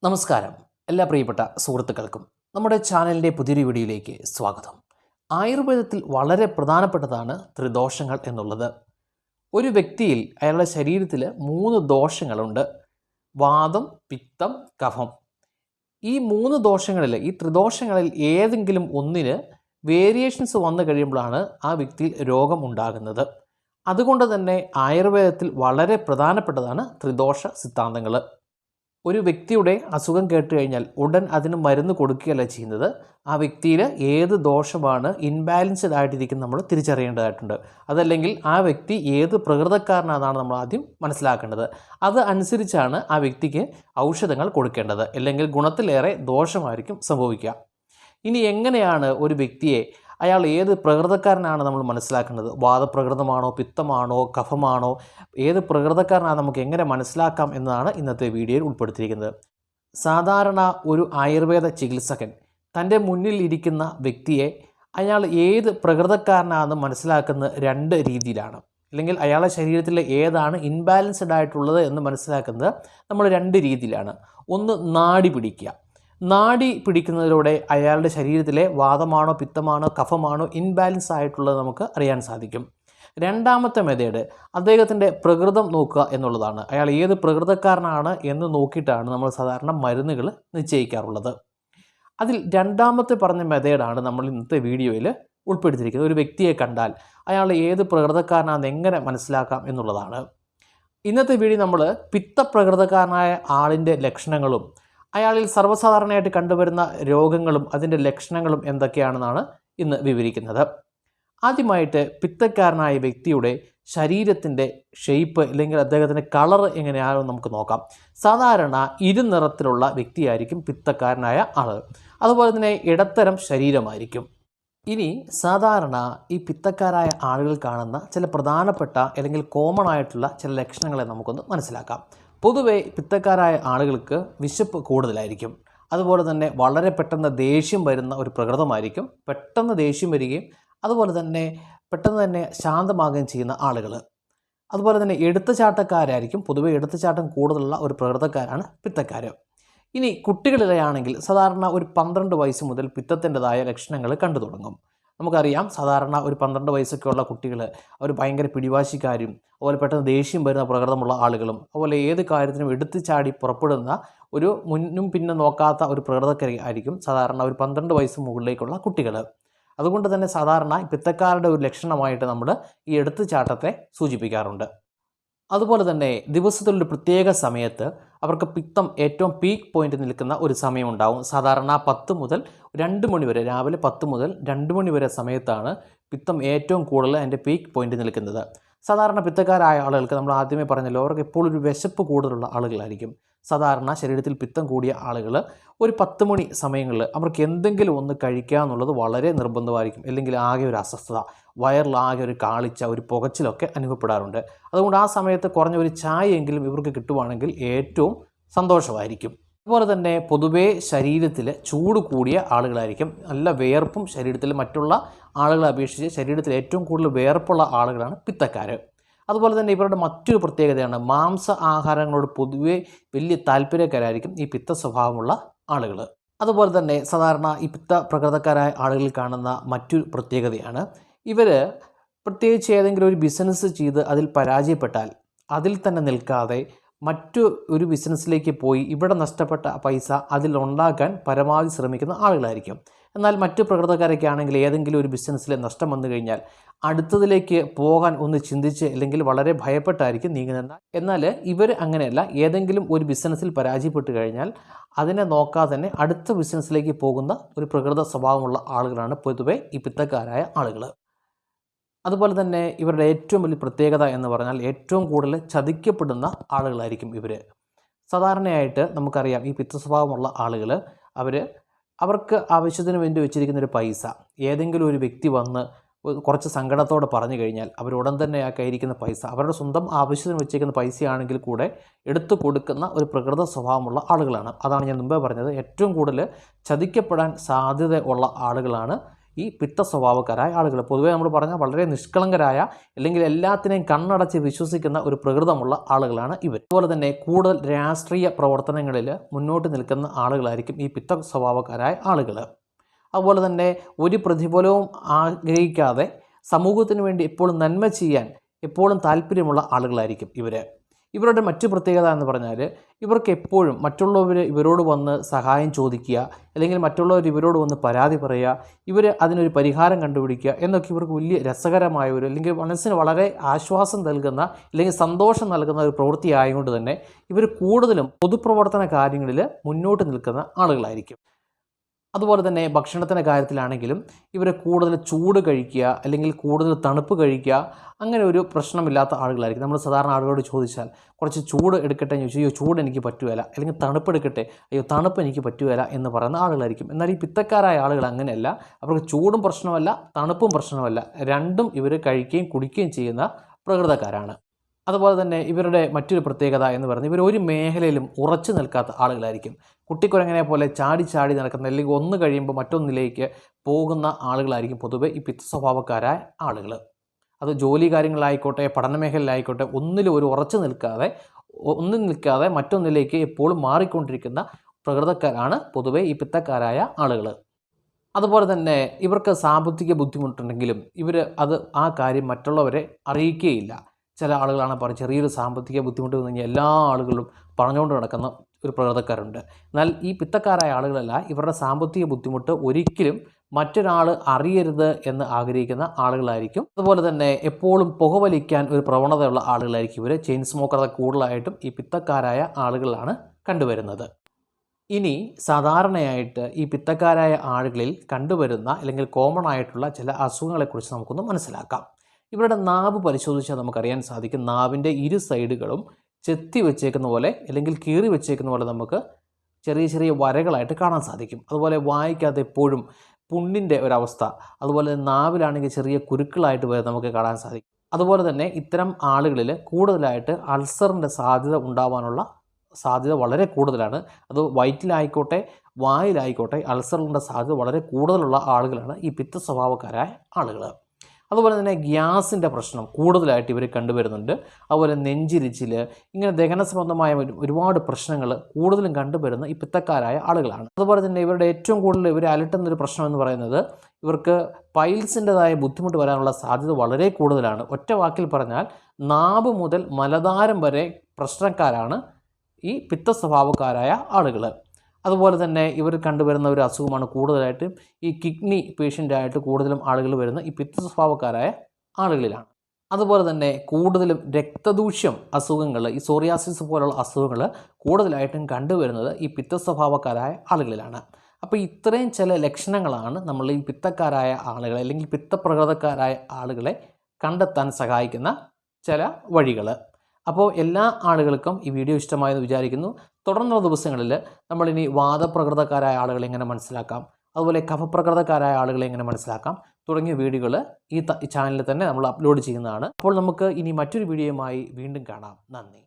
നമസ്കാരം എല്ലാ പ്രിയപ്പെട്ട സുഹൃത്തുക്കൾക്കും നമ്മുടെ ചാനലിൻ്റെ പുതിയൊരു വീഡിയോയിലേക്ക് സ്വാഗതം. ആയുർവേദത്തിൽ വളരെ പ്രധാനപ്പെട്ടതാണ് ത്രിദോഷങ്ങൾ എന്നുള്ളത്. ഒരു വ്യക്തിയിൽ അയാളുടെ ശരീരത്തിൽ 3 ദോഷങ്ങളുണ്ട്: വാതം, പിത്തം, കഫം. ഈ 3 ദോഷങ്ങളിൽ, ഈ ത്രിദോഷങ്ങളിൽ ഏതെങ്കിലും ഒന്നിന് വേരിയേഷൻസ് വന്നു കഴിയുമ്പോഴാണ് ആ വ്യക്തിയിൽ രോഗം ഉണ്ടാകുന്നത്. അതുകൊണ്ട് തന്നെ ആയുർവേദത്തിൽ വളരെ പ്രധാനപ്പെട്ടതാണ് ത്രിദോഷ സിദ്ധാന്തങ്ങൾ. ഒരു വ്യക്തിയുടെ അസുഖം കേട്ട് കഴിഞ്ഞാൽ ഉടൻ അതിന് മരുന്ന് കൊടുക്കുകയല്ല ചെയ്യുന്നത്. ആ വ്യക്തിയിൽ ഏത് ദോഷമാണ് ഇൻബാലൻസ്ഡ് ആയിട്ടിരിക്കുന്നത് നമ്മൾ തിരിച്ചറിയേണ്ടതായിട്ടുണ്ട്. അതല്ലെങ്കിൽ ആ വ്യക്തി ഏത് പ്രകൃതക്കാരനാണെന്നാണ് നമ്മൾ ആദ്യം മനസ്സിലാക്കേണ്ടത്. അത് അനുസരിച്ചാണ് ആ വ്യക്തിക്ക് ഔഷധങ്ങൾ കൊടുക്കേണ്ടത്. അല്ലെങ്കിൽ ഗുണത്തിലേറെ ദോഷമായിരിക്കും സംഭവിക്കുക. ഇനി എങ്ങനെയാണ് ഒരു വ്യക്തിയെ, അയാൾ ഏത് പ്രകൃതക്കാരനാണ് നമ്മൾ മനസ്സിലാക്കേണ്ടത്? വാതപ്രകൃതമാണോ, പിത്തമാണോ, കഫമാണോ, ഏത് പ്രകൃതക്കാരനാണ് നമുക്ക് എങ്ങനെ മനസ്സിലാക്കാം എന്നതാണ് ഇന്നത്തെ വീഡിയോയിൽ ഉൾപ്പെടുത്തിയിരിക്കുന്നത്. സാധാരണ ഒരു ആയുർവേദ ചികിത്സകൻ തൻ്റെ മുന്നിൽ ഇരിക്കുന്ന വ്യക്തിയെ അയാൾ ഏത് പ്രകൃതക്കാരനാണെന്ന് മനസ്സിലാക്കുന്നത് 2 രീതിയിലാണ്. അല്ലെങ്കിൽ അയാളുടെ ശരീരത്തിൽ ഏതാണ് ഇൻബാലൻസ്ഡ് ആയിട്ടുള്ളത് എന്ന് മനസ്സിലാക്കുന്നത് നമ്മൾ 2 രീതിയിലാണ്. ഒന്ന്, നാഡി പിടിക്കുക. നാഡി പിടിക്കുന്നതിലൂടെ അയാളുടെ ശരീരത്തിലെ വാതമാണോ, പിത്തമാണോ, കഫമാണോ ഇൻബാലൻസ് ആയിട്ടുള്ളത് നമുക്ക് അറിയാൻ സാധിക്കും. രണ്ടാമത്തെ മെത്തേഡ് അദ്ദേഹത്തിൻ്റെ പ്രകൃതം നോക്കുക എന്നുള്ളതാണ്. അയാൾ ഏത് പ്രകൃതക്കാരനാണ് എന്ന് നോക്കിയിട്ടാണ് നമ്മൾ സാധാരണ മരുന്നുകൾ നിശ്ചയിക്കാറുള്ളത്. അതിൽ രണ്ടാമത്തെ പറഞ്ഞ മെത്തേഡാണ് നമ്മൾ ഇന്നത്തെ വീഡിയോയിൽ ഉൾപ്പെടുത്തിയിരിക്കുന്നത്. ഒരു വ്യക്തിയെ കണ്ടാൽ അയാൾ ഏത് പ്രകൃതക്കാരനാണെന്ന് എങ്ങനെ മനസ്സിലാക്കാം എന്നുള്ളതാണ്. ഇന്നത്തെ വീഡിയോ നമ്മൾ പിത്തപ്രകൃതക്കാരനായ ആളിൻ്റെ ലക്ഷണങ്ങളും അയാളിൽ സർവ്വസാധാരണയായിട്ട് കണ്ടുവരുന്ന രോഗങ്ങളും അതിൻ്റെ ലക്ഷണങ്ങളും എന്തൊക്കെയാണെന്നാണ് ഇന്ന് വിവരിക്കുന്നത്. ആദ്യമായിട്ട് പിത്തക്കാരനായ വ്യക്തിയുടെ ശരീരത്തിൻ്റെ ഷേപ്പ് അല്ലെങ്കിൽ അദ്ദേഹത്തിൻ്റെ കളർ എങ്ങനെയാണെന്ന് നമുക്ക് നോക്കാം. സാധാരണ ഇരുനിറത്തിലുള്ള വ്യക്തിയായിരിക്കും പിത്തക്കാരനായ ആൾ. അതുപോലെ തന്നെ ഇടത്തരം ശരീരമായിരിക്കും. ഇനി സാധാരണ ഈ പിത്തക്കാരായ ആളുകൾ കാണുന്ന ചില പ്രധാനപ്പെട്ട അല്ലെങ്കിൽ കോമൺ ആയിട്ടുള്ള ചില ലക്ഷണങ്ങളെ നമുക്കൊന്ന് മനസ്സിലാക്കാം. പൊതുവെ പിത്തക്കാരായ ആളുകൾക്ക് വിശപ്പ് കൂടുതലായിരിക്കും. അതുപോലെ തന്നെ വളരെ പെട്ടെന്ന് ദേഷ്യം വരുന്ന ഒരു പ്രകൃതമായിരിക്കും. പെട്ടെന്ന് ദേഷ്യം വരികയും അതുപോലെ തന്നെ പെട്ടെന്ന് തന്നെ ശാന്തമാകുകയും ചെയ്യുന്ന ആളുകൾ. അതുപോലെ തന്നെ എടുത്തുചാട്ടക്കാരായിരിക്കും. പൊതുവെ എടുത്തുചാട്ടം കൂടുതലുള്ള ഒരു പ്രകൃതക്കാരാണ് പിത്തക്കാർ. ഇനി കുട്ടികളിലാണെങ്കിൽ സാധാരണ ഒരു 12 വയസ്സ് മുതൽ പിത്തത്തിൻ്റെതായ ലക്ഷണങ്ങൾ കണ്ടു തുടങ്ങും. നമുക്കറിയാം, സാധാരണ ഒരു 12 വയസ്സൊക്കെയുള്ള കുട്ടികൾ അവർ ഭയങ്കര പിടിവാശിക്കാരും അതുപോലെ പെട്ടെന്ന് ദേഷ്യം വരുന്ന പ്രകൃതമുള്ള ആളുകളും അതുപോലെ ഏത് കാര്യത്തിനും എടുത്തു ചാടി പുറപ്പെടുന്ന ഒരു മുന്നും പിന്നും നോക്കാത്ത ഒരു പ്രകൃതക്കാരായിരിക്കും സാധാരണ ഒരു 12 വയസ്സ് മുകളിലേക്കുള്ള കുട്ടികൾ. അതുകൊണ്ട് തന്നെ സാധാരണ പിത്തക്കാരുടെ ഒരു ലക്ഷണമായിട്ട് നമ്മൾ ഈ എടുത്തുചാട്ടത്തെ സൂചിപ്പിക്കാറുണ്ട്. അതുപോലെ തന്നെ ദിവസത്തിലൊരു പ്രത്യേക സമയത്ത് അവർക്ക് പിത്തം ഏറ്റവും പീക്ക് പോയിന്റ് നിൽക്കുന്ന ഒരു സമയമുണ്ടാവും. സാധാരണ 10 മുതൽ 2 മണി വരെ, രാവിലെ 10 മുതൽ 2 മണി വരെ സമയത്താണ് പിത്തം ഏറ്റവും കൂടുതൽ അതിൻ്റെ പീക്ക് പോയിന്റ് നിൽക്കുന്നത്. സാധാരണ പിത്തക്കാരായ ആളുകൾക്ക് നമ്മൾ ആദ്യമേ പറഞ്ഞല്ലോ, അവർക്ക് എപ്പോഴും ഒരു വിശപ്പ് കൂടുതലുള്ള ആളുകളായിരിക്കും. സാധാരണ ശരീരത്തിൽ പിത്തം കൂടിയ ആളുകൾ ഒരു 10 മണി സമയങ്ങളിൽ അവർക്ക് എന്തെങ്കിലും ഒന്ന് കഴിക്കുക എന്നുള്ളത് വളരെ നിർബന്ധമായിരിക്കും. അല്ലെങ്കിൽ ആകെ ഒരു അസ്വസ്ഥത, വയറിലാകെ ഒരു കാളിച്ച, ഒരു പുകച്ചിലൊക്കെ അനുഭവപ്പെടാറുണ്ട്. അതുകൊണ്ട് ആ സമയത്ത് കുറഞ്ഞ ഒരു ചായയെങ്കിലും ഇവർക്ക് കിട്ടുവാണെങ്കിൽ ഏറ്റവും സന്തോഷമായിരിക്കും. അതുപോലെ തന്നെ പൊതുവേ ശരീരത്തിൽ ചൂട് കൂടിയ ആളുകളായിരിക്കും. നല്ല വിയർപ്പും ശരീരത്തിൽ മറ്റുള്ള ആളുകളെ അപേക്ഷിച്ച് ശരീരത്തിൽ ഏറ്റവും കൂടുതൽ വിയർപ്പുള്ള ആളുകളാണ് പിത്തക്കാർ. അതുപോലെ തന്നെ ഇവരുടെ മറ്റൊരു പ്രത്യേകതയാണ് മാംസ ആഹാരങ്ങളോട് പൊതുവെ വലിയ താല്പര്യക്കാരായിരിക്കും ഈ പിത്ത സ്വഭാവമുള്ള ആളുകൾ. അതുപോലെ തന്നെ സാധാരണ ഈ പിത്ത പ്രകൃതക്കാരായ ആളുകളിൽ കാണുന്ന മറ്റൊരു പ്രത്യേകതയാണ് ഇവർ പ്രത്യേകിച്ച് ഏതെങ്കിലും ഒരു ബിസിനസ് ചെയ്ത് അതിൽ പരാജയപ്പെട്ടാൽ അതിൽ തന്നെ നിൽക്കാതെ മറ്റു ഒരു ബിസിനസ്സിലേക്ക് പോയി ഇവിടെ നഷ്ടപ്പെട്ട പൈസ അതിലുണ്ടാക്കാൻ പരമാവധി ശ്രമിക്കുന്ന ആളുകളായിരിക്കും. എന്നാൽ മറ്റു പ്രകൃതക്കാരൊക്കെ ആണെങ്കിൽ ഏതെങ്കിലും ഒരു ബിസിനസ്സിൽ നഷ്ടം വന്നു കഴിഞ്ഞാൽ അടുത്തതിലേക്ക് പോകാൻ ഒന്ന് ചിന്തിച്ച് അല്ലെങ്കിൽ വളരെ ഭയപ്പെട്ടായിരിക്കും നീങ്ങുന്നത്. എന്നാൽ ഇവർ അങ്ങനെയല്ല. ഏതെങ്കിലും ഒരു ബിസിനസ്സിൽ പരാജയപ്പെട്ട് കഴിഞ്ഞാൽ അതിനെ നോക്കാതെ തന്നെ അടുത്ത ബിസിനസ്സിലേക്ക് പോകുന്ന ഒരു പ്രകൃത സ്വഭാവമുള്ള ആളുകളാണ് പൊതുവെ ഈ പിത്തക്കാരായ ആളുകൾ. അതുപോലെ തന്നെ ഇവരുടെ ഏറ്റവും വലിയ പ്രത്യേകത എന്ന് പറഞ്ഞാൽ ഏറ്റവും കൂടുതൽ ചതിക്കപ്പെടുന്ന ആളുകളായിരിക്കും ഇവർ. സാധാരണയായിട്ട് നമുക്കറിയാം, ഈ പിത്ത സ്വഭാവമുള്ള ആളുകൾ അവർക്ക് ആവശ്യത്തിന് വേണ്ടി വെച്ചിരിക്കുന്ന ഒരു പൈസ ഏതെങ്കിലും ഒരു വ്യക്തി വന്ന് കുറച്ച് സങ്കടത്തോടെ പറഞ്ഞു കഴിഞ്ഞാൽ അവരുടൻ തന്നെ ആ കയ്യിരിക്കുന്ന പൈസ അവരുടെ സ്വന്തം ആവശ്യത്തിന് വെച്ചിരിക്കുന്ന പൈസയാണെങ്കിൽ കൂടെ എടുത്തു കൊടുക്കുന്ന ഒരു പ്രകൃത സ്വഭാവമുള്ള ആളുകളാണ്. അതാണ് ഞാൻ മുമ്പേ പറഞ്ഞത്, ഏറ്റവും കൂടുതൽ ചതിക്കപ്പെടാൻ സാധ്യത ഉള്ള ആളുകളാണ് ഈ പിത്ത സ്വഭാവക്കാരായ ആളുകൾ. പൊതുവേ നമ്മൾ പറഞ്ഞാൽ വളരെ നിഷ്കളങ്കരായ അല്ലെങ്കിൽ എല്ലാത്തിനെയും കണ്ണടച്ച് വിശ്വസിക്കുന്ന ഒരു പ്രകൃതമുള്ള ആളുകളാണ് ഇവർ. അതുപോലെ തന്നെ കൂടുതൽ രാഷ്ട്രീയ പ്രവർത്തനങ്ങളിൽ മുന്നോട്ട് നിൽക്കുന്ന ആളുകളായിരിക്കും ഈ പിത്ത സ്വഭാവക്കാരായ ആളുകൾ. അതുപോലെ തന്നെ ഒരു പ്രതിഫലവും ആഗ്രഹിക്കാതെ സമൂഹത്തിന് വേണ്ടി എപ്പോഴും നന്മ ചെയ്യാൻ എപ്പോഴും താല്പര്യമുള്ള ആളുകളായിരിക്കും ഇവർ. ഇവരുടെ മറ്റു പ്രത്യേകത എന്ന് പറഞ്ഞാൽ ഇവർക്ക് എപ്പോഴും മറ്റുള്ളവർ ഇവരോട് വന്ന് സഹായം ചോദിക്കുക, അല്ലെങ്കിൽ മറ്റുള്ളവർ ഇവരോട് വന്ന് പരാതി പറയുക, ഇവർ അതിനൊരു പരിഹാരം കണ്ടുപിടിക്കുക എന്നൊക്കെ ഇവർക്ക് വലിയ രസകരമായ ഒരു, അല്ലെങ്കിൽ മനസ്സിന് വളരെ ആശ്വാസം നൽകുന്ന അല്ലെങ്കിൽ സന്തോഷം നൽകുന്ന ഒരു പ്രവൃത്തി ആയതുകൊണ്ട് തന്നെ ഇവർ കൂടുതലും പൊതുപ്രവർത്തന കാര്യങ്ങളിൽ മുന്നോട്ട് നിൽക്കുന്ന ആളുകളായിരിക്കും. അതുപോലെ തന്നെ ഭക്ഷണത്തിൻ്റെ കാര്യത്തിലാണെങ്കിലും ഇവർ കൂടുതൽ ചൂട് കഴിക്കുക അല്ലെങ്കിൽ കൂടുതൽ തണുപ്പ് കഴിക്കുക അങ്ങനെ ഒരു പ്രശ്നമില്ലാത്ത ആളുകളായിരിക്കും. നമ്മൾ സാധാരണ ആളുകളോട് ചോദിച്ചാൽ കുറച്ച് ചൂട് എടുക്കട്ടെ എന്ന് ചോദിച്ചാൽ അയ്യോ ചൂട് എനിക്ക് പറ്റുകയില്ല, അല്ലെങ്കിൽ തണുപ്പ് എടുക്കട്ടെ അയ്യോ തണുപ്പ് എനിക്ക് പറ്റുകയില്ല എന്ന് പറയുന്ന ആളുകളായിരിക്കും. എന്നാൽ ഈ പിത്തക്കാരായ ആളുകൾ അങ്ങനെയല്ല. അവർക്ക് ചൂടും പ്രശ്നമല്ല, തണുപ്പും പ്രശ്നമല്ല, രണ്ടും ഇവർ കഴിക്കുകയും കുടിക്കുകയും ചെയ്യുന്ന പ്രകൃതക്കാരാണ്. അതുപോലെ തന്നെ ഇവരുടെ മറ്റൊരു പ്രത്യേകത എന്ന് പറയുന്നത് ഇവർ ഒരു മേഖലയിലും ഉറച്ചു നിൽക്കാത്ത ആളുകളായിരിക്കും. കുട്ടിക്കുരങ്ങനെ പോലെ ചാടി ചാടി നടക്കുന്ന, അല്ലെങ്കിൽ ഒന്ന് കഴിയുമ്പോൾ മറ്റൊന്നിലേക്ക് പോകുന്ന ആളുകളായിരിക്കും പൊതുവെ ഈ പിത്ത സ്വഭാവക്കാരായ ആളുകൾ. അത് ജോലി കാര്യങ്ങളായിക്കോട്ടെ, പഠന മേഖലയിലായിക്കോട്ടെ, ഒന്നിലും ഒരു ഉറച്ചു നിൽക്കാതെ മറ്റൊന്നിലേക്ക് എപ്പോഴും മാറിക്കൊണ്ടിരിക്കുന്ന പ്രകൃതക്കാരാണ് പൊതുവെ ഈ പിത്തക്കാരായ ആളുകൾ. അതുപോലെ തന്നെ ഇവർക്ക് സാമ്പത്തിക ബുദ്ധിമുട്ടുണ്ടെങ്കിലും ഇവർ ആ കാര്യം മറ്റുള്ളവരെ അറിയിക്കുകയില്ല. ചില ആളുകളാണ് ചെറിയൊരു സാമ്പത്തിക ബുദ്ധിമുട്ട് വന്നു കഴിഞ്ഞാൽ എല്ലാ ആളുകളും പറഞ്ഞുകൊണ്ട് നടക്കുന്ന ഒരു പ്രകൃതക്കാരുണ്ട്. എന്നാൽ ഈ പിത്തക്കാരായ ആളുകളല്ല, ഇവരുടെ സാമ്പത്തിക ബുദ്ധിമുട്ട് ഒരിക്കലും മറ്റൊരാൾ അറിയരുത് എന്ന് ആഗ്രഹിക്കുന്ന ആളുകളായിരിക്കും. അതുപോലെ തന്നെ എപ്പോഴും പുകവലിക്കാൻ ഒരു പ്രവണതയുള്ള ആളുകളായിരിക്കും ഇവർ. ചെയിൻ സ്മോക്കർ കൂടുതലായിട്ടും ഈ പിത്തക്കാരായ ആളുകളാണ് കണ്ടുവരുന്നത്. ഇനി സാധാരണയായിട്ട് ഈ പിത്തക്കാരായ ആളുകളിൽ കണ്ടുവരുന്ന അല്ലെങ്കിൽ കോമൺ ആയിട്ടുള്ള ചില അസുഖങ്ങളെക്കുറിച്ച് നമുക്കൊന്ന് മനസ്സിലാക്കാം. ഇവരുടെ നാവ് പരിശോധിച്ചാൽ നമുക്കറിയാൻ സാധിക്കും, നാവിൻ്റെ ഇരു സൈഡുകളും ചെത്തി വെച്ചേക്കുന്ന പോലെ അല്ലെങ്കിൽ കീറി വെച്ചേക്കുന്ന പോലെ നമുക്ക് ചെറിയ ചെറിയ വരകളായിട്ട് കാണാൻ സാധിക്കും. അതുപോലെ വായിക്കകത്ത് എപ്പോഴും പുണ്ണിൻ്റെ ഒരവസ്ഥ, അതുപോലെ നാവിലാണെങ്കിൽ ചെറിയ കുരുക്കളായിട്ട് വരെ നമുക്ക് കാണാൻ സാധിക്കും. അതുപോലെ തന്നെ ഇത്തരം ആളുകളിൽ കൂടുതലായിട്ട് അൾസറിൻ്റെ സാധ്യത ഉണ്ടാവാനുള്ള സാധ്യത വളരെ കൂടുതലാണ്. അത് വയറ്റിലായിക്കോട്ടെ വായിലായിക്കോട്ടെ അൾസറിൻ്റെ സാധ്യത വളരെ കൂടുതലുള്ള ആളുകളാണ് ഈ പിത്ത സ്വഭാവക്കാരായ ആളുകൾ. അതുപോലെ തന്നെ ഗ്യാസിൻ്റെ പ്രശ്നം കൂടുതലായിട്ട് ഇവർ കണ്ടുവരുന്നുണ്ട്. അതുപോലെ നെഞ്ചിരിച്ചിൽ, ഇങ്ങനെ ദഹന സംബന്ധമായ ഒരുപാട് പ്രശ്നങ്ങൾ കൂടുതലും കണ്ടുവരുന്ന ഈ പിത്തക്കാരായ ആളുകളാണ്. അതുപോലെ തന്നെ ഇവരുടെ ഏറ്റവും കൂടുതൽ ഇവർ അലട്ടുന്നൊരു പ്രശ്നം എന്ന് പറയുന്നത് ഇവർക്ക് പൈൽസിൻ്റെതായ ബുദ്ധിമുട്ട് വരാനുള്ള സാധ്യത വളരെ കൂടുതലാണ്. ഒറ്റ വാക്കിൽ പറഞ്ഞാൽ നാവ് മുതൽ മലദ്വാരം വരെ പ്രശ്നക്കാരാണ് ഈ പിത്ത സ്വഭാവക്കാരായ ആളുകൾ. അതുപോലെ തന്നെ ഇവർ കണ്ടുവരുന്ന ഒരു അസുഖമാണ് കൂടുതലായിട്ടും ഈ കിഡ്നി പേഷ്യൻ്റായിട്ട് കൂടുതലും ആളുകൾ വരുന്ന ഈ പിത്ത സ്വഭാവക്കാരായ ആളുകളിലാണ്. അതുപോലെ തന്നെ കൂടുതലും രക്തദൂഷ്യം അസുഖങ്ങൾ, ഈ സോറിയാസിസ് പോലുള്ള അസുഖങ്ങൾ കൂടുതലായിട്ടും കണ്ടുവരുന്നത് ഈ പിത്ത സ്വഭാവക്കാരായ ആളുകളിലാണ്. അപ്പോൾ ഇത്രയും ചില ലക്ഷണങ്ങളാണ് നമ്മൾ ഈ പിത്തക്കാരായ ആളുകളെ അല്ലെങ്കിൽ പിത്തപ്രകൃതക്കാരായ ആളുകളെ കണ്ടെത്താൻ സഹായിക്കുന്ന ചില വഴികൾ. അപ്പോൾ എല്ലാ ആളുകൾക്കും ഈ വീഡിയോ ഇഷ്ടമായെന്ന് വിചാരിക്കുന്നു. തുടർന്നുള്ള ദിവസങ്ങളിൽ നമ്മളിനി വാദപ്രകൃതക്കാരായ ആളുകളെ എങ്ങനെ മനസ്സിലാക്കാം, അതുപോലെ കഫപ്രകൃതക്കാരായ ആളുകളെ എങ്ങനെ മനസ്സിലാക്കാം തുടങ്ങിയ വീഡിയോകൾ ഈ ചാനലിൽ തന്നെ നമ്മൾ അപ്ലോഡ് ചെയ്യുന്നതാണ്. അപ്പോൾ നമുക്ക് ഇനി മറ്റൊരു വീഡിയോയുമായി വീണ്ടും കാണാം. നന്ദി.